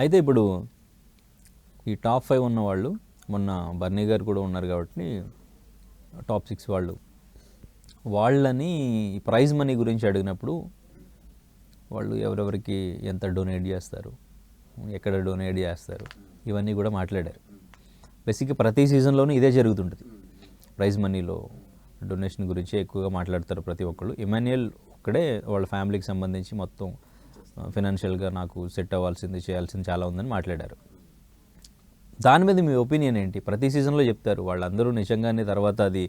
అయితే ఇప్పుడు ఈ టాప్ 5 ఉన్న వాళ్ళు, మొన్న బర్నీ గారు కూడా ఉన్నారు కాబట్టి టాప్ 6 వాళ్ళని ప్రైజ్ మనీ గురించి అడిగినప్పుడు వాళ్ళు ఎవరెవరికి ఎంత డొనేట్ చేస్తారు, ఎక్కడ డొనేట్ చేస్తారు, ఇవన్నీ కూడా మాట్లాడారు. బేసిక్గా ప్రతి సీజన్లోనూ ఇదే జరుగుతుంటుంది. ప్రైజ్ మనీలో డొనేషన్ గురించి ఎక్కువగా మాట్లాడతారు ప్రతి ఒక్కళ్ళు. ఇమాన్యుయల్ ఒక్కడే వాళ్ళ ఫ్యామిలీకి సంబంధించి మొత్తం ఫినాన్షియల్గా నాకు సెట్ అవ్వాల్సింది, చేయాల్సింది చాలా ఉందని మాట్లాడారు. దాని మీద మీ ఒపీనియన్ ఏంటి? ప్రతి సీజన్లో చెప్తారు, వాళ్ళందరూ నిజంగానే తర్వాత అది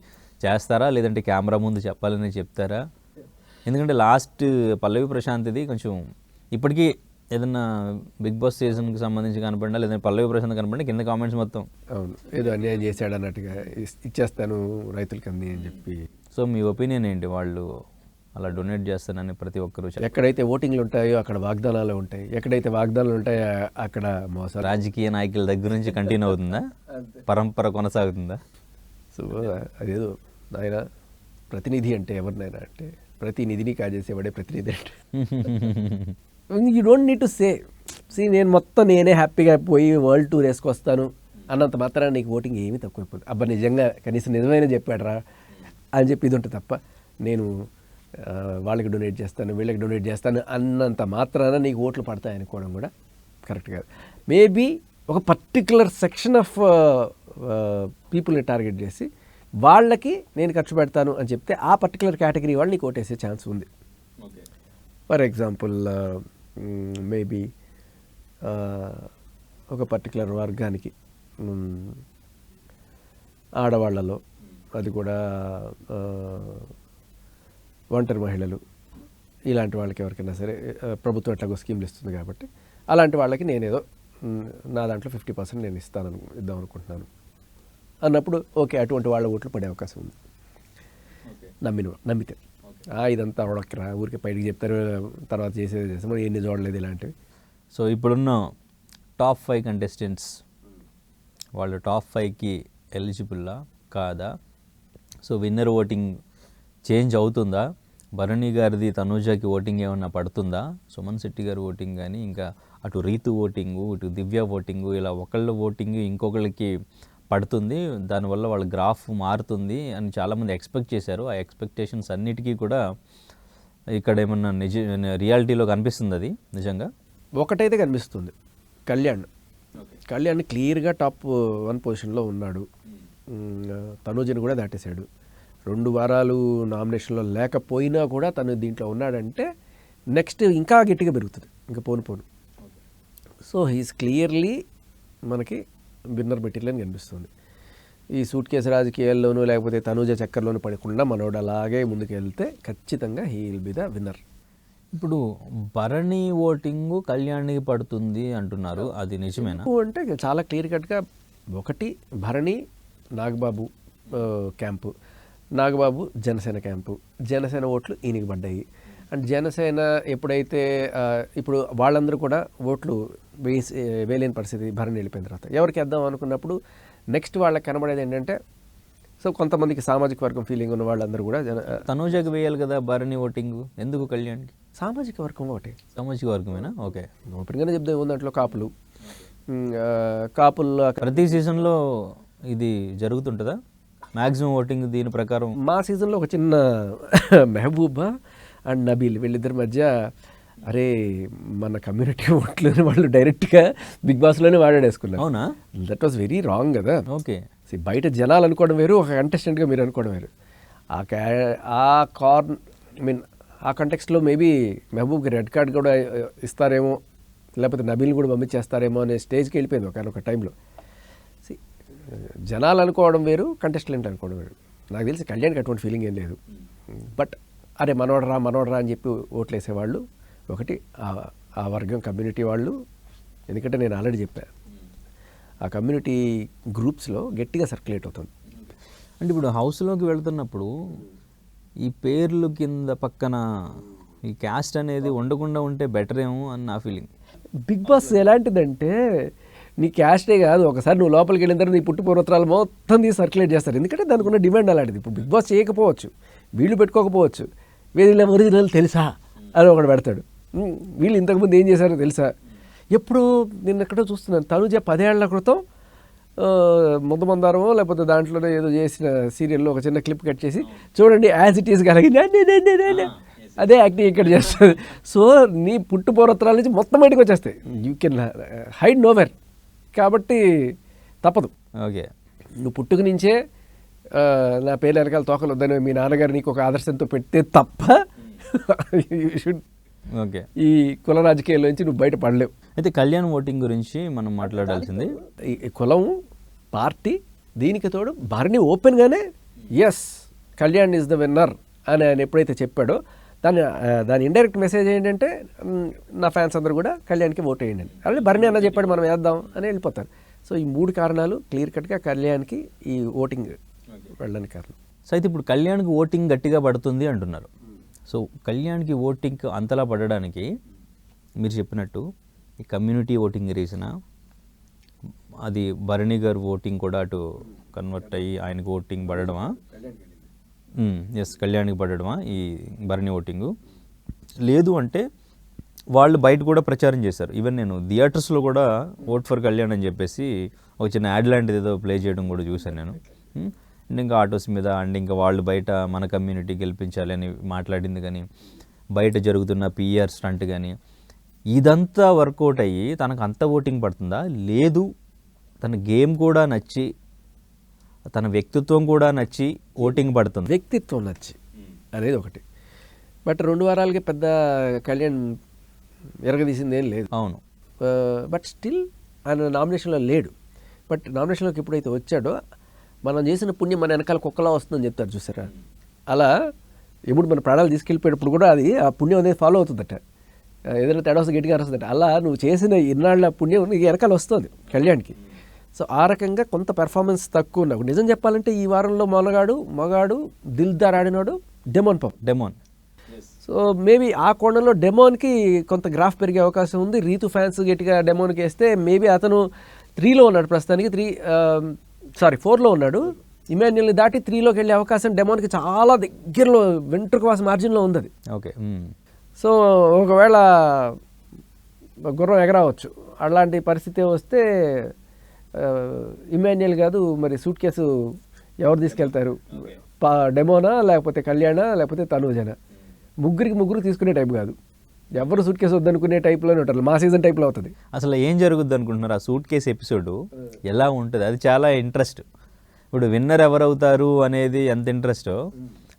చేస్తారా లేదంటే కెమెరా ముందు చెప్పాలని చెప్తారా? ఎందుకంటే లాస్ట్ పల్లవి ప్రశాంత్ది కొంచెం ఇప్పటికీ ఏదన్నా బిగ్ బాస్ సీజన్కి సంబంధించి కనపడినా లేదంటే పల్లవి ప్రశాంత్ కనపడినా కింద కామెంట్స్ మొత్తం అవును ఏదో అన్యాయం చేశాడు అన్నట్టుగా, ఇచ్చేస్తాను రైతులకి అంది అని చెప్పి. సో మీ ఒపీనియన్ ఏంటి? వాళ్ళు అలా డొనేట్ చేస్తానని ప్రతి ఒక్కరు ఎక్కడైతే ఓటింగ్లు ఉంటాయో అక్కడ వాగ్దానాలు ఉంటాయి, ఎక్కడైతే వాగ్దానాలు ఉంటాయో అక్కడ మోసాలు. రాజకీయ నాయకుల దగ్గర నుంచి కంటిన్యూ అవుతుందా, పరంపర కొనసాగుతుందా? సో అదేదో నాయన ప్రతినిధి అంటే ఎవరినైనా అంటే ప్రతినిధిని కాజేసేవాడే ప్రతినిధి అంటే. You don't need to say నేను మొత్తం నేనే హ్యాపీగా పోయి వరల్డ్ టూర్ వేసుకొస్తాను అన్నంత మాత్రాన నీకు ఓటింగ్ ఏమీ తక్కువైపోతుంది. అబ్బా నిజంగా కనీసం నిజమైన చెప్పాడరా అని చెప్పి ఇది ఉంటుంది తప్ప నేను వాళ్ళకి డొనేట్ చేస్తాను వీళ్ళకి డొనేట్ చేస్తాను అన్నంత మాత్రాన నీకు ఓట్లు పడతాయి అనుకోవడం కూడా కరెక్ట్ కాదు. మేబీ ఒక పర్టికులర్ సెక్షన్ ఆఫ్ పీపుల్ని టార్గెట్ చేసి వాళ్ళకి నేను ఖర్చు పెడతాను అని చెప్తే ఆ పర్టికులర్ కేటగిరీ వాళ్ళు నీకు ఓటేసే ఛాన్స్ ఉంది. ఫర్ ఎగ్జాంపుల్ మేబీ ఒక పర్టికులర్ వర్గానికి ఆడవాళ్లలో, అది కూడా ఒంటరి మహిళలు, ఇలాంటి వాళ్ళకి ఎవరికైనా సరే ప్రభుత్వం ఎట్లాగో స్కీమ్లు ఇస్తుంది కాబట్టి అలాంటి వాళ్ళకి నేనేదో నా దాంట్లో 50% నేను ఇద్దాం అనుకుంటున్నాను అన్నప్పుడు ఓకే, అటువంటి వాళ్ళ ఓట్లు పడే అవకాశం ఉంది నమ్మితే. ఇదంతా అవడక్కరా ఊరికి బయటికి చెప్తారు, తర్వాత చేసేది చేస్తాము, ఎన్ని చూడలేదు ఇలాంటివి. సో ఇప్పుడున్న టాప్ 5 కంటెస్టెంట్స్ వాళ్ళు టాప్ 5కి ఎలిజిబుల్లా కాదా? సో విన్నర్ ఓటింగ్ చేంజ్ అవుతుందా? భరణి గారిది తనూజకి ఓటింగ్ ఏమన్నా పడుతుందా? సుమన్ శెట్టి గారి ఓటింగ్ కానీ, ఇంకా అటు రీతు ఓటింగు, ఇటు దివ్య ఓటింగు, ఇలా ఒకళ్ళ ఓటింగ్ ఇంకొకళ్ళకి పడుతుంది, దానివల్ల వాళ్ళ గ్రాఫ్ మారుతుంది అని చాలామంది ఎక్స్పెక్ట్ చేశారు. ఆ ఎక్స్పెక్టేషన్స్ అన్నిటికీ కూడా ఇక్కడ ఏమన్నా రియాలిటీలో కనిపిస్తుంది అది నిజంగా? ఒకటైతే కనిపిస్తుంది, కళ్యాణ్ క్లియర్గా టాప్ 1 పొజిషన్లో ఉన్నాడు. తనూజని కూడా దాటేశాడు. 2 వారాలు నామినేషన్లో లేకపోయినా కూడా తను దీంట్లో ఉన్నాడంటే నెక్స్ట్ ఇంకా గట్టిగా పెరుగుతుంది, ఇంకా పోను. సో హీస్ క్లియర్లీ మనకి విన్నర్ మెటీరియల్ అని కనిపిస్తుంది. ఈ సూట్ కేసు రాజకీయాల్లోనూ లేకపోతే తనూజ చక్కర్లోనూ పడకుండా మనోడు అలాగే ముందుకు వెళ్తే ఖచ్చితంగా he will be the winner. ఇప్పుడు భరణి ఓటింగు కళ్యాణ్కి పడుతుంది అంటున్నారు, అది నిజమేనా? అంటే చాలా క్లియర్ కట్గా ఒకటి భరణి నాగబాబు క్యాంపు, నాగబాబు జనసేన క్యాంపు, జనసేన ఓట్లు ఈయనకి పడ్డాయి. అండ్ జనసేన ఎప్పుడైతే ఇప్పుడు వాళ్ళందరూ కూడా ఓట్లు వేయలేని పరిస్థితి భరణి వెళ్ళిపోయిన తర్వాత ఎవరికి వేద్దాం అనుకున్నప్పుడు నెక్స్ట్ వాళ్ళకి కనబడేది ఏంటంటే, సో కొంతమందికి సామాజిక వర్గం ఫీలింగ్ ఉన్న వాళ్ళందరూ కూడా తనూజకి వేయాలి కదా భరణి ఓటింగ్, ఎందుకు కళ్యాణ్కి? సామాజిక వర్గం ఒకటి, సామాజిక వర్గమేనా? ఓకే, ఓపెన్గానే చెప్తే ఉంది దాంట్లో కాపుల్లో ప్రతి సీజన్లో ఇది జరుగుతుంటుందా మ్యాక్సిమం ఓటింగ్? దీని ప్రకారం మా సీజన్లో ఒక చిన్న మెహబూబా అండ్ నబీల్ వీళ్ళిద్దరి మధ్య అరే మన కమ్యూనిటీ ఓట్లని వాళ్ళు డైరెక్ట్గా బిగ్ బాస్లోనే వాడాడేసుకున్నారు. అవునా? దట్ వాస్ వెరీ రాంగ్ కదా. ఓకే, బయట జనాలు అనుకోవడం వేరు, ఒక కంటెస్టెంట్గా మీరు అనుకోవడం వేరు. ఆ కంటెక్స్ట్లో మేబీ మెహబూబ్కి రెడ్ కార్డ్ కూడా ఇస్తారేమో, లేకపోతే నబీల్ కూడా పంపించేస్తారేమో అనే స్టేజ్కి వెళ్ళిపోయింది ఒక టైంలో. జనాలు అనుకోవడం వేరు, కంటెస్టెంట్ అనుకోవడం వేరు. నాకు తెలిసి కళ్యాణ్కి అటువంటి ఫీలింగ్ ఏం లేదు. బట్ అరే మనోడరా అని చెప్పి ఓట్లు వేసేవాళ్ళు ఒకటి ఆ వర్గం కమ్యూనిటీ వాళ్ళు. ఎందుకంటే నేను ఆల్రెడీ చెప్పాను, ఆ కమ్యూనిటీ గ్రూప్స్లో గట్టిగా సర్క్యులేట్ అవుతుంది. అంటే ఇప్పుడు హౌస్లోకి వెళ్తున్నప్పుడు ఈ పేర్లు కింద పక్కన ఈ క్యాస్ట్ అనేది ఉండకుండా ఉంటే బెటర్ ఏమో అని నా ఫీలింగ్. బిగ్ బాస్ ఎలాంటిదంటే నీ క్యాస్టే కాదు, ఒకసారి నువ్వు లోపలికి వెళ్ళిన తర్వాత నీ పుట్టు పూర్వత్రాలు మొత్తం తీసి సర్క్యులేట్ చేస్తారు. ఎందుకంటే దానికి ఉన్న డిమాండ్ అలాంటిది. ఇప్పుడు బిగ్ బాస్ చేయకపోవచ్చు, వీళ్ళు పెట్టుకోకపోవచ్చు, వీళ్ళ ఒరిజినల్ తెలుసా అని ఒకడు పెడతాడు. వీళ్ళు ఇంతకుముందు ఏం చేశారో తెలుసా, ఎప్పుడు నేను ఎక్కడో చూస్తున్నాను, తనుజ 10 ఏళ్ల క్రితం ముద్దమందారమో లేకపోతే దాంట్లోనే ఏదో చేసిన సీరియల్లో ఒక చిన్న క్లిప్ కట్ చేసి చూడండి యాజ్ ఇట్ ఈస్ కలిగి అదే యాక్టింగ్ ఇక్కడ చేస్తుంది. సో నీ పుట్టుపూర్వత్రాల నుంచి మొత్తం బయటకు వచ్చేస్తాయి, యూ కెన్ హైడ్ నోవేర్. కాబట్టి తప్పదు. ఓకే, నువ్వు పుట్టుక నుంచే నా పేరు వెనకాల తోకలు వద్దని మీ నాన్నగారు నీకు ఒక ఆదర్శంతో పెడితే తప్ప యూ షుడ్ ఓకే ఈ కుల రాజకీయాల నుంచి నువ్వు బయటపడలేవు. అయితే కళ్యాణ్ ఓటింగ్ గురించి మనం మాట్లాడాల్సింది. ఈ కులం పార్టీ దీనికి తోడు భరణి ఓపెన్గానే yes Kalyan is the winner అని ఆయన ఎప్పుడైతే చెప్పాడో దాని ఇండైరెక్ట్ మెసేజ్ ఏంటంటే నా ఫ్యాన్స్ అందరూ కూడా కళ్యాణ్కి ఓట్ వేయండి అని. అలాగే భరణి అన్న చెప్పాడు మనం వేద్దాం అని వెళ్ళిపోతారు. సో ఈ 3 కారణాలు క్లియర్ కట్గా కళ్యాణ్కి ఈ ఓటింగ్ వెళ్ళడానికి కారణం. సో అయితే ఇప్పుడు కళ్యాణ్కి ఓటింగ్ గట్టిగా పడుతుంది అంటున్నారు. సో కళ్యాణ్కి ఓటింగ్ అంతలా పడడానికి మీరు చెప్పినట్టు ఈ కమ్యూనిటీ ఓటింగ్ రీజనా, అది భరణి గారు ఓటింగ్ కూడా అటు కన్వర్ట్ అయ్యి ఆయనకు ఓటింగ్ పడడమా? ఎస్, కళ్యాణ్కి పడడమా ఈ భరణి ఓటింగు? లేదు అంటే వాళ్ళు బయట కూడా ప్రచారం చేశారు. ఈవెన్ నేను థియేటర్స్లో కూడా ఓట్ ఫర్ కళ్యాణ్ అని చెప్పేసి ఒక చిన్న యాడ్ లాంటిది ఏదో ప్లే చేయడం కూడా చూశాను నేను. అండ్ ఇంకా ఆటోస్ మీద అండ్ ఇంకా వాళ్ళు బయట మన కమ్యూనిటీ గెలిపించాలి అని మాట్లాడింది కానీ, బయట జరుగుతున్న పిఆర్ స్టంట్ కానీ, ఇదంతా వర్కౌట్ అయ్యి తనకు అంత ఓటింగ్ పడుతుందా? లేదు, తన గేమ్ కూడా నచ్చి తన వ్యక్తిత్వం కూడా నచ్చి ఓటింగ్ పడుతుంది. వ్యక్తిత్వం నచ్చి అనేది ఒకటి. బట్ 2 వారాలకి పెద్ద కళ్యాణ్ ఎరగదీసింది ఏం లేదు. అవును, బట్ స్టిల్ ఆయన నామినేషన్లో లేడు. బట్ నామినేషన్లోకి ఎప్పుడైతే వచ్చాడో మనం చేసిన పుణ్యం మన వెనకాల కుక్కలా వస్తుందని చెప్తారు చూసారా, అలా ఎప్పుడు మన ప్రాణాలు తీసుకెళ్ళిపోయేటప్పుడు కూడా అది ఆ పుణ్యం అనేది ఫాలో అవుతుందట. ఏదైనా తేడా వస్తే గట్టిగా వస్తుందట. అలా నువ్వు చేసిన ఇన్నాళ్ళ పుణ్యం నీకు వెనకాల వస్తుంది కళ్యాణ్కి. సో ఆ రకంగా కొంత పెర్ఫార్మెన్స్ తక్కువ నాకు నిజం చెప్పాలంటే ఈ వారంలో మగాడు దిల్దార్ ఆడినాడు డెమోన్. సో మేబీ ఆ కోణంలో డెమోన్కి కొంత గ్రాఫ్ పెరిగే అవకాశం ఉంది. రీతు ఫ్యాన్స్ గట్టిగా డెమోన్కి వేస్తే మేబీ అతను 3లో ఉన్నాడు ప్రస్తుతానికి, 4లో ఉన్నాడు. ఇమాన్యుల్ని దాటి 3లోకి వెళ్ళే అవకాశం డెమోన్కి చాలా దగ్గరలో వెంట్రుక వాసి మార్జిన్లో ఉంది అది. ఓకే, సో ఒకవేళ గుర్రం ఎగరావచ్చు. అలాంటి పరిస్థితి వస్తే ఇమాన్యుల్ కాదు మరి సూట్ కేసు ఎవరు తీసుకెళ్తారు, డెమోనా లేకపోతే కళ్యాణా లేకపోతే తనూజనా? ముగ్గురు తీసుకునే టైప్ కాదు, ఎవరు సూట్ కేసు వద్దనుకునే టైప్లోనే ఉంటారు. మా సీజన్ టైప్లో అవుతుంది. అసలు ఏం జరుగుద్ది అనుకుంటున్నారు? ఆ సూట్ కేసు ఎపిసోడ్ ఎలా ఉంటుంది? అది చాలా ఇంట్రెస్ట్. ఇప్పుడు విన్నర్ ఎవరవుతారు అనేది ఎంత ఇంట్రెస్టో,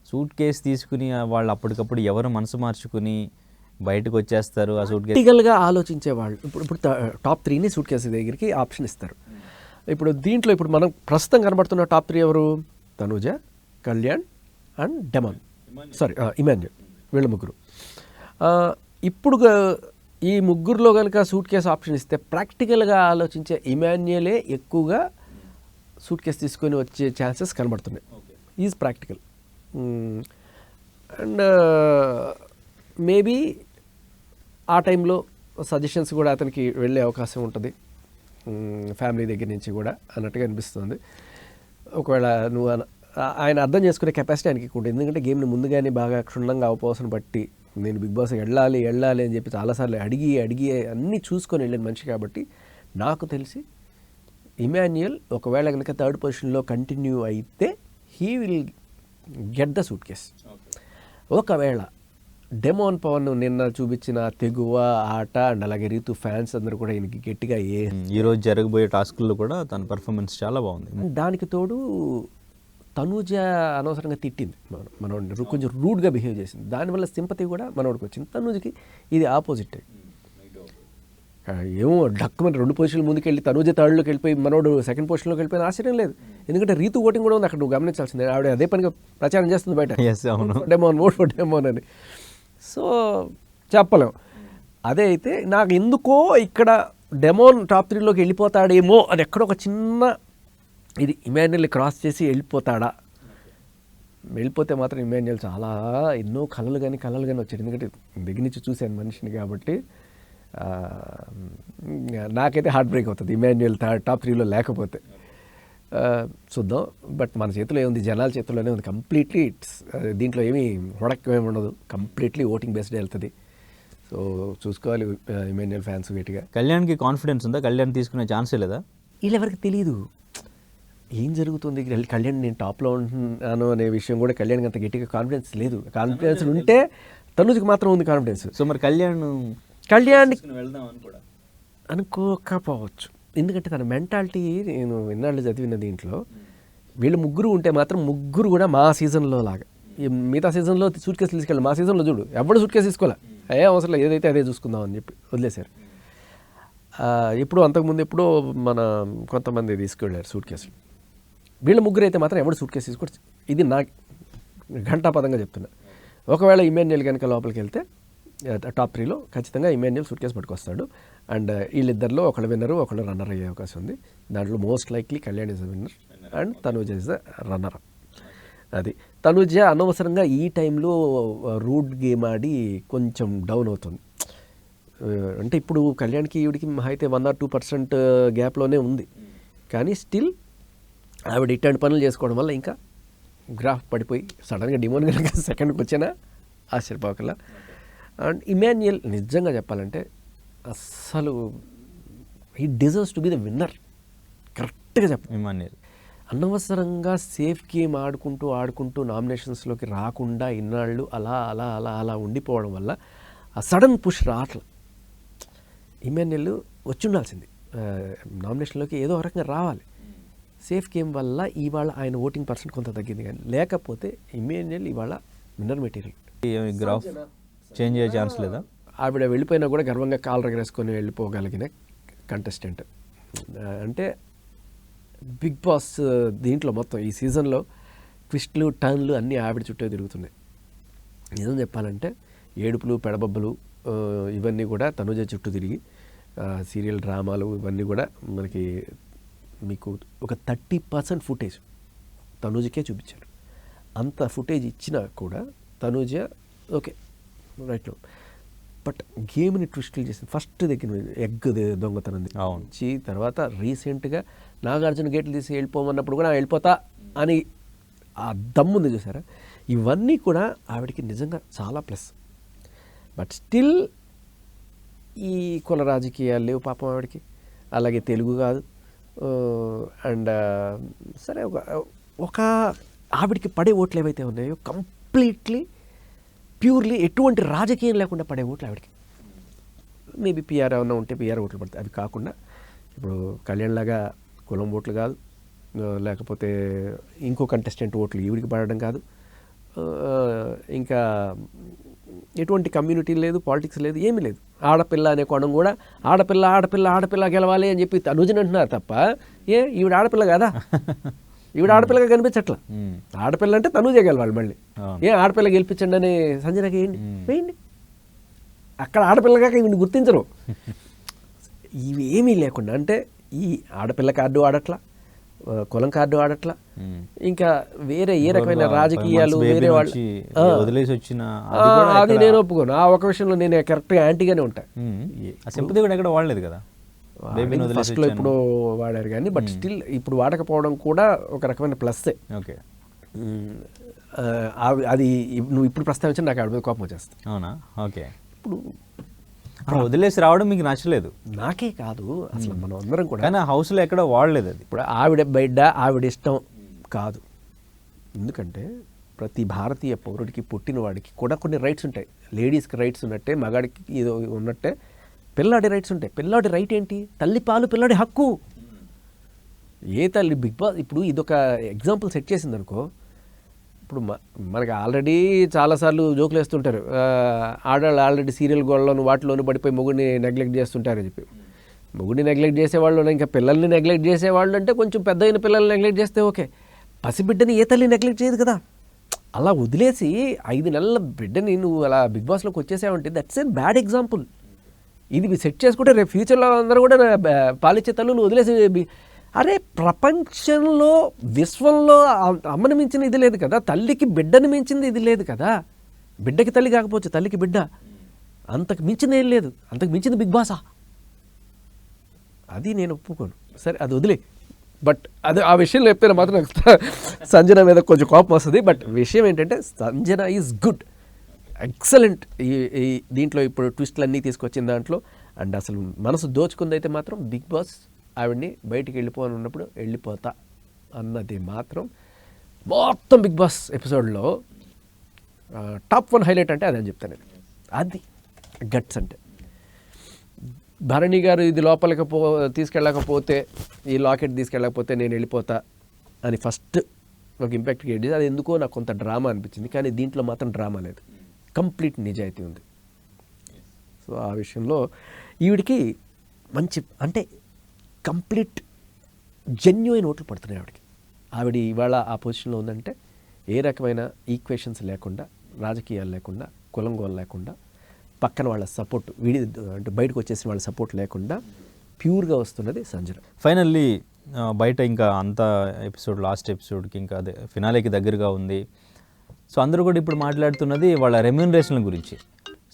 సూట్ కేసు తీసుకుని వాళ్ళు అప్పటికప్పుడు ఎవరు మనసు మార్చుకుని బయటకు వచ్చేస్తారు ఆ సూట్ కేసు. ప్రాక్టికల్గా ఆలోచించే వాళ్ళు ఇప్పుడు టాప్ 3ని సూట్ కేసు దగ్గరికి ఆప్షన్ ఇస్తారు. ఇప్పుడు దీంట్లో ఇప్పుడు మనం ప్రస్తుతం కనబడుతున్న టాప్ 3 ఎవరు? Tanuja, Kalyan and Emmanuel. వీళ్ళ ముగ్గురు. ఇప్పుడు ఈ ముగ్గురులో కనుక సూట్ కేసు ఆప్షన్ ఇస్తే ప్రాక్టికల్గా ఆలోచించే ఇమాన్యులే ఎక్కువగా సూట్ కేసు తీసుకొని వచ్చే ఛాన్సెస్ కనబడుతున్నాయి. Is practical. అండ్ మేబీ ఆ టైంలో సజెషన్స్ కూడా అతనికి వెళ్ళే అవకాశం ఉంటుంది ఫ్యామిలీ దగ్గర నుంచి కూడా అన్నట్టుగా అనిపిస్తుంది. ఒకవేళ నువ్వు ఆయన అర్థం చేసుకునే కెపాసిటీ ఆయనకి ఉంటుంది. ఎందుకంటే గేమ్ని ముందుగానే బాగా క్షుణ్ణంగా అవపోసన బట్టి నేను బిగ్ బాస్ వెళ్ళాలి అని చెప్పి చాలాసార్లు అడిగి అన్నీ చూసుకొని వెళ్ళిన మనిషి కాబట్టి నాకు తెలిసి ఇమాన్యుయల్ ఒకవేళ కనుక 3rd పొజిషన్లో కంటిన్యూ అయితే he will get the suit case. ఒకవేళ డెమోన్ పవన్ నిన్న చూపించిన తెగువ ఆట అండ్ అలాగే రీతు ఫ్యాన్స్ అందరూ కూడా ఈయనకి గట్టిగా ఈరోజు జరగబోయే టాస్కుల్లో కూడా తన పర్ఫార్మెన్స్ చాలా బాగుంది. దానికి తోడు తనూజ అనవసరంగా తిట్టింది మనోడిని, కొంచెం రూడ్గా బిహేవ్ చేసింది. దానివల్ల సింపతి కూడా మనోడికి వచ్చింది. తనూజకి ఇది ఆపోజిట్. ఏమో డక్కుమని 2 పొజిషన్లు ముందుకెళ్ళి తనూజ 3rడ్లోకి వెళ్ళిపోయి మనోడు 2nd పొజిషన్లోకి వెళ్ళిపోయిన ఆశ్చర్యం లేదు. ఎందుకంటే రీతు ఓటింగ్ కూడా ఉంది అక్కడ, నువ్వు గమనించాల్సిందే. ఆవిడ అదే పనిగా ప్రచారం చేస్తుంది బయట, డెమోన్ ఓట్ ఫర్ డెమోన్ అని. సో చెప్పలేం. అదే అయితే నాకు ఎందుకో ఇక్కడ డెమోన్ టాప్ 3లోకి వెళ్ళిపోతాడేమో అని ఎక్కడో ఒక చిన్న ఇది ఇమాన్యుయల్ క్రాస్ చేసి వెళ్ళిపోతాడా? వెళ్ళిపోతే మాత్రం ఇమాన్యుయల్ చాలా ఎన్నో కళలు కానీ వచ్చాడు. ఎందుకంటే దగ్గర నుంచి చూశాను మనిషిని కాబట్టి నాకైతే హార్ట్ బ్రేక్ అవుతుంది ఇమాన్యుయల్ టాప్ 3లో లేకపోతే. చూద్దాం. బట్ మన చేతిలో ఏముంది, జనాల చేతిలోనే ఉంది కంప్లీట్లీ. దీంట్లో ఏమీ హొడక్కేమి ఉండదు, కంప్లీట్లీ ఓటింగ్ బేస్డ్ వెళ్తుంది. సో సో చూసుకోవాలి ఇమాన్యుయల్ ఫ్యాన్స్ గట్టిగా. కళ్యాణ్కి కాన్ఫిడెన్స్ ఉందా? కళ్యాణ్ తీసుకునే ఛాన్సే లేదా? వీళ్ళెవరికి తెలియదు ఏం జరుగుతుంది. కళ్యాణ్ నేను టాప్లో ఉంటున్నాను అనే విషయం కూడా కళ్యాణ్కి అంత గట్టిగా కాన్ఫిడెన్స్ లేదు. కాన్ఫిడెన్స్ ఉంటే తనుజ్కి మాత్రం ఉంది కాన్ఫిడెన్స్. సో మరి కళ్యాణ్ వెళ్దాం అనుకోకపోవచ్చు, ఎందుకంటే తన మెంటాలిటీ నేను ఎన్నాళ్ళు చదివిన దీంట్లో వీళ్ళు ముగ్గురు ఉంటే మాత్రం ముగ్గురు కూడా మా సీజన్లో లాగా. మిగతా సీజన్లో సూట్ కేసు తీసుకెళ్ళి, మా సీజన్లో చూడు ఎవడు సూట్ కేసు తీసుకోలే, అవసరం లేదు ఏదైతే అదే చూసుకుందాం అని చెప్పి వదిలేశారు. ఇప్పుడు అంతకుముందు ఎప్పుడో మన కొంతమంది తీసుకెళ్ళారు సూట్ కేసులు. వీళ్ళ ముగ్గురు అయితే మాత్రం ఎవడు సూట్ కేసు తీసుకో. ఇది నా ఘంటాపదంగా చెప్తున్నా. ఒకవేళ ఇమాన్యుయల్ కనుక లోపలికి వెళ్తే టాప్ 3లో ఖచ్చితంగా ఇమాన్యుయల్ సూట్ కేసు పట్టుకొస్తాడు. అండ్ వీళ్ళిద్దరిలో ఒకళ్ళు విన్నరు ఒకళ్ళు రన్నర్ అయ్యే అవకాశం ఉంది. దాంట్లో most likely Kalyan is the winner and Tanuja is the runner. అది తనూజ అనవసరంగా ఈ టైంలో రూట్ గేమ్ ఆడి కొంచెం డౌన్ అవుతుంది. అంటే ఇప్పుడు కళ్యాణ్కి ఈవిడికి అయితే 1 or 2% గ్యాప్లోనే ఉంది. కానీ స్టిల్ ఆవిడ ఇట్లాంటి పనులు చేసుకోవడం వల్ల ఇంకా గ్రాఫ్ పడిపోయి సడన్గా డిమోన్ కనుక సెకండ్కి వచ్చినా ఆశ్చర్యపోకల్లా. అండ్ ఇమాన్యుయల్ నిజంగా చెప్పాలంటే అస్సలు he deserves to be the winner. కరెక్ట్గా చెప్పాలి. ఇమాన్యుయల్ అనవసరంగా సేఫ్ గేమ్ ఆడుకుంటూ నామినేషన్స్లోకి రాకుండా ఇన్నాళ్ళు అలా అలా అలా అలా ఉండిపోవడం వల్ల ఆ సడన్ పుష్ రావట్ల. ఇమాన్యుయల్ వచ్చి ఉండాల్సింది నామినేషన్లోకి, ఏదో రకంగా రావాలి. సేఫ్ గేమ్ వల్ల ఇవాళ ఆయన ఓటింగ్ % కొంత తగ్గింది. కానీ లేకపోతే ఇమాన్యుయల్ ఇవాళ విన్నర్ మెటీరియల్. గ్రాఫ్ చేంజ్ అయ్యే ఛాన్స్ లేదా? ఆవిడ వెళ్ళిపోయినా కూడా గర్వంగా కాలు రగరేసుకొని వెళ్ళిపోగలిగిన కంటెస్టెంట్. అంటే బిగ్ బాస్ దీంట్లో మొత్తం ఈ సీజన్లో ట్విస్ట్లు టర్న్లు అన్నీ ఆవిడ చుట్టూ తిరుగుతున్నాయి. నిజం చెప్పాలంటే ఏడుపులు పెడబబ్బలు ఇవన్నీ కూడా తనుజ చుట్టూ తిరిగి సీరియల్ డ్రామాలు ఇవన్నీ కూడా మనకి మీకు ఒక 30% ఫుటేజ్ తనుజకే చూపించారు. అంత ఫుటేజ్ ఇచ్చినా కూడా తనుజ ఓకే రైట్లో. బట్ గేమ్ని ట్విస్టులు చేసింది. ఫస్ట్ దగ్గర ఎగ్ దొంగతనం నుంచి తర్వాత రీసెంట్గా నాగార్జున గేట్లు తీసి వెళ్ళిపోమన్నప్పుడు కూడా వెళ్ళిపోతా అని ఆ దమ్ముంది చూసారా. ఇవన్నీ కూడా ఆవిడకి నిజంగా చాలా ప్లస్. బట్ స్టిల్ ఈ కుల రాజకీయాలు లేవు పాపం ఆవిడకి. అలాగే తెలుగు కాదు. అండ్ సరే ఒక ఆవిడకి పడే ఓట్లు ఏవైతే ఉన్నాయో కంప్లీట్లీ ప్యూర్లీ ఎటువంటి రాజకీయం లేకుండా పడే ఓట్లు ఆవిడకి. మేబీ పిఆర్ ఏమన్నా ఉంటే పిఆర్ ఓట్లు పడతాయి. అవి కాకుండా ఇప్పుడు కళ్యాణ్ లాగా కులం ఓట్లు కాదు, లేకపోతే ఇంకో కంటెస్టెంట్ ఓట్లు ఈవిడికి పడడం కాదు, ఇంకా ఎటువంటి కమ్యూనిటీ లేదు, పాలిటిక్స్ లేదు, ఏమీ లేదు. ఆడపిల్ల అనే కోణం కూడా ఆడపిల్ల ఆడపిల్ల ఆడపిల్ల గెలవాలి అని చెప్పి తనుజని అంటున్నారు తప్ప ఈవిడ ఆడపిల్ల కదా. ఈవిడ ఆడపిల్లగా కనిపించట్లా. ఆడపిల్ల అంటే తనుజే గెలవాలి. మళ్ళీ ఆడపిల్ల గెలిపించండి అని సంజనకి వేయండి. అక్కడ ఆడపిల్లగా ఈవిని గుర్తించరు. ఇవి ఏమీ లేకుండా అంటే ఈ ఆడపిల్ల కార్డు ఆడట్లా, కులం కార్డు ఆడట్లా, ఇంకా వేరే ఏ రకమైన రాజకీయాలు వేరే వాళ్ళు వదిలేసి వచ్చిన అది నేను ఒప్పుకోను. ఆ ఒక విషయంలో నేను కరెక్ట్గా యాంటీగానే ఉంటాను. సింపతి కూడా ఎక్కడ వాడలేదు కదా ఫస్ట్లో ఇప్పుడు వాడారు కానీ, బట్ స్టిల్ ఇప్పుడు వాడకపోవడం కూడా ఒక రకమైన ప్లస్సే. ఓకే అది నువ్వు ఇప్పుడు ప్రస్తావించి నాకు ఆవిడ మీద కోపం వచ్చేస్తుంది. అవునా? ఓకే. ఇప్పుడు వదిలేసి రావడం మీకు నచ్చలేదు? నాకే కాదు అసలు మనం అందరం కూడా. కానీ హౌస్లో ఎక్కడ వాడలేదు అది. ఇప్పుడు ఆవిడ బిడ్డ ఆవిడ ఇష్టం కాదు. ఎందుకంటే ప్రతి భారతీయ పౌరుడికి పుట్టిన వాడికి కూడా కొన్ని రైట్స్ ఉంటాయి. లేడీస్కి రైట్స్ ఉన్నట్టే మగాడికి ఏదో ఉన్నట్టే పిల్లాడి రైట్స్ ఉంటాయి. పిల్లాడి రైట్ ఏంటి? తల్లి పాలు పిల్లాడి హక్కు. ఏ తల్లి బిగ్ బాస్ ఇప్పుడు ఇదొక ఎగ్జాంపుల్ సెట్ చేసింది అనుకో. ఇప్పుడు మనకి ఆల్రెడీ చాలాసార్లు జోకులు వేస్తుంటారు, ఆడవాళ్ళు ఆల్రెడీ సీరియల్ గోళ్ళలోను వాటిలోనూ పడిపోయి మొగుడిని నెగ్లెక్ట్ చేస్తుంటారని చెప్పి. మొగుడిని నెగ్లెక్ట్ చేసేవాళ్ళు ఇంకా పిల్లల్ని నెగ్లెక్ట్ చేసేవాళ్ళు అంటే కొంచెం పెద్ద అయిన పిల్లల్ని నెగ్లెక్ట్ చేస్తే ఓకే. పసిబిడ్డని ఏ తల్లి నెగ్లెక్ట్ చేయదు కదా. అలా వదిలేసి 5 నెలల బిడ్డని నువ్వు అలా బిగ్ బాస్లోకి వచ్చేసావంటే దట్స్ ఏ బ్యాడ్ ఎగ్జాంపుల్. ఇది సెట్ చేసుకుంటే రేపు ఫ్యూచర్లో అందరూ కూడా పాలిచ్చే తల్లులు వదిలేసి. అరే ప్రపంచంలో విశ్వంలో అమ్మని మించిన ఇది లేదు కదా, తల్లికి బిడ్డని మించింది ఇది లేదు కదా. బిడ్డకి తల్లి కాకపోవచ్చు, తల్లికి బిడ్డ. అంతకు మించింది ఏం లేదు. అంతకు మించింది బిగ్ బాసా? అది నేను ఒప్పుకోను. సరే అది వదిలే. బట్ అది ఆ విషయంలో చెప్తే మాత్రం నాకు సంజన మీద కొంచెం కోపం వస్తుంది. బట్ విషయం ఏంటంటే సంజన ఈజ్ గుడ్. ఎక్సలెంట్. ఈ దీంట్లో ఇప్పుడు ట్విస్ట్లు అన్నీ తీసుకొచ్చిన దాంట్లో అండ్ అసలు మనసు దోచుకుందైతే మాత్రం బిగ్ బాస్ ఆవిడ్ని బయటికి వెళ్ళిపోని ఉన్నప్పుడు వెళ్ళిపోతా అన్నది మాత్రం మొత్తం బిగ్ బాస్ ఎపిసోడ్లో టాప్ 1 హైలైట్ అంటే అదని చెప్తాను నేను. అది గట్స్ అంటే భరణి గారు ఇది లోపలికి తీసుకెళ్ళకపోతే, ఈ లాకెట్ తీసుకెళ్ళకపోతే నేను వెళ్ళిపోతా అని ఫస్ట్ ఒక ఇంపాక్ట్ క్రియేట్ చేసి, అది ఎందుకో నాకు కొంత డ్రామా అనిపించింది. కానీ దీంట్లో మాత్రం డ్రామా లేదు, కంప్లీట్ నిజాయితీ ఉంది. సో ఆ విషయంలో ఈవిడికి మంచి అంటే కంప్లీట్ జెన్యుయిన్ ఓట్లు పడుతున్నాయి ఆవిడకి. ఆవిడ ఇవాళ ఆ పొజిషన్లో ఉందంటే ఏ రకమైన ఈక్వేషన్స్ లేకుండా, రాజకీయాలు లేకుండా, కులంగోలు లేకుండా, పక్కన వాళ్ళ సపోర్ట్ అంటే బయటకు వచ్చేసిన వాళ్ళ సపోర్ట్ లేకుండా ప్యూర్గా వస్తున్నది సంజన. ఫైనల్లీ బయట ఇంకా అంత ఎపిసోడ్ లాస్ట్ ఎపిసోడ్కి ఇంకా అదే ఫినాలేకి దగ్గరగా ఉంది. సో అందరూ కూడా ఇప్పుడు మాట్లాడుతున్నది వాళ్ళ రెమ్యూనరేషన్ల గురించి.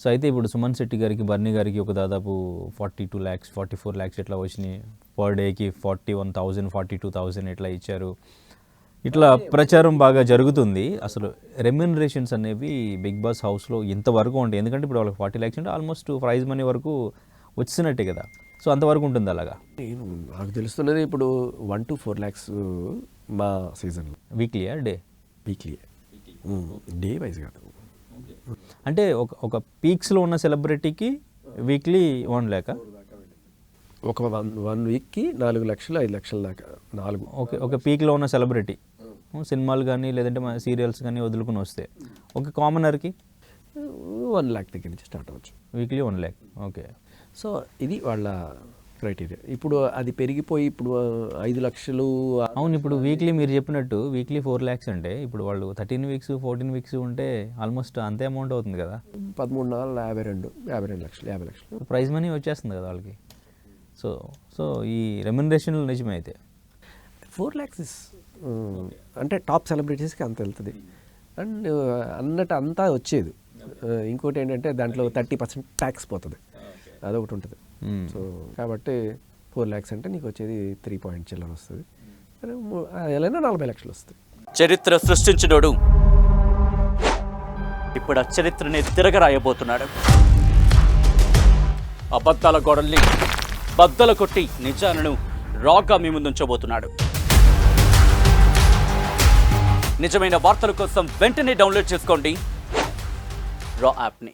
సో అయితే ఇప్పుడు సుమన్ శెట్టి గారికి, బర్నీ గారికి ఒక దాదాపు 42 lakhs 44 lakhs ఇట్లా వచ్చినాయి. పర్ డేకి 41,000 42,000 ఇట్లా ఇచ్చారు. ఇట్లా ప్రచారం బాగా జరుగుతుంది. అసలు రెమ్యూనరేషన్స్ అనేవి బిగ్ బాస్ హౌస్లో ఇంతవరకు ఉంటాయి. ఎందుకంటే ఇప్పుడు వాళ్ళకి 40 lakhs అంటే ఆల్మోస్ట్ ప్రైజ్ మనీ వరకు వచ్చినట్టే కదా. సో అంతవరకు ఉంటుంది అలాగా. నాకు తెలుస్తున్నది ఇప్పుడు 1 to 4 lakhs మా సీజన్లో. వీక్లీయా డే? వీక్లీ, డే వైజ్ కాదు. అంటే ఒక పీక్స్లో ఉన్న సెలబ్రిటీకి వీక్లీ 1 lakh. ఒక 1 వీక్కి 4 లక్షలు 5 లక్షల దాకా. 4. ఓకే, ఒక పీక్లో ఉన్న సెలబ్రిటీ సినిమాలు కానీ లేదంటే సీరియల్స్ కానీ వదులుకుని వస్తే ఒక కామనర్కి 1 lakh దగ్గర నుంచి స్టార్ట్ అవ్వచ్చు. Weekly 1 lakh. ఓకే. సో ఇది వాళ్ళ క్రైటీరియా. ఇప్పుడు అది పెరిగిపోయి ఇప్పుడు 5 లక్షలు. అవును, ఇప్పుడు వీక్లీ మీరు చెప్పినట్టు వీక్లీ 4 lakhs అంటే ఇప్పుడు వాళ్ళు 13 weeks 14 weeks ఉంటే ఆల్మోస్ట్ అంతే అమౌంట్ అవుతుంది కదా. 13 4 52 లక్షలు 50 లక్షలు ప్రైజ్ మనీ వచ్చేస్తుంది కదా వాళ్ళకి. సో ఈ రెమ్యునరేషన్లు నిజమే అయితే 4 lakhs అంటే టాప్ సెలబ్రిటీస్కి అంత వెళ్తుంది. అండ్ అన్నట్టు అంతా వచ్చేది. ఇంకోటి ఏంటంటే దాంట్లో 30% ట్యాక్స్ పోతుంది, అదొకటి ఉంటుంది. సో కాబట్టి 4 lakhs అంటే నీకు వచ్చేది 3 point చిల్లర వస్తుంది. ఎలా 40 లక్షలు వస్తుంది. చరిత్ర సృష్టించినోడు ఇప్పుడు ఆ చరిత్రని తిరగరాయబోతున్నాడు. అబద్ధాల గోడల్ని బద్దలు కొట్టి నిజాలను రాగా మీ ముందుంచబోతున్నాడు. నిజమైన వార్తల కోసం వెంటనే డౌన్లోడ్ చేసుకోండి రా యాప్ని.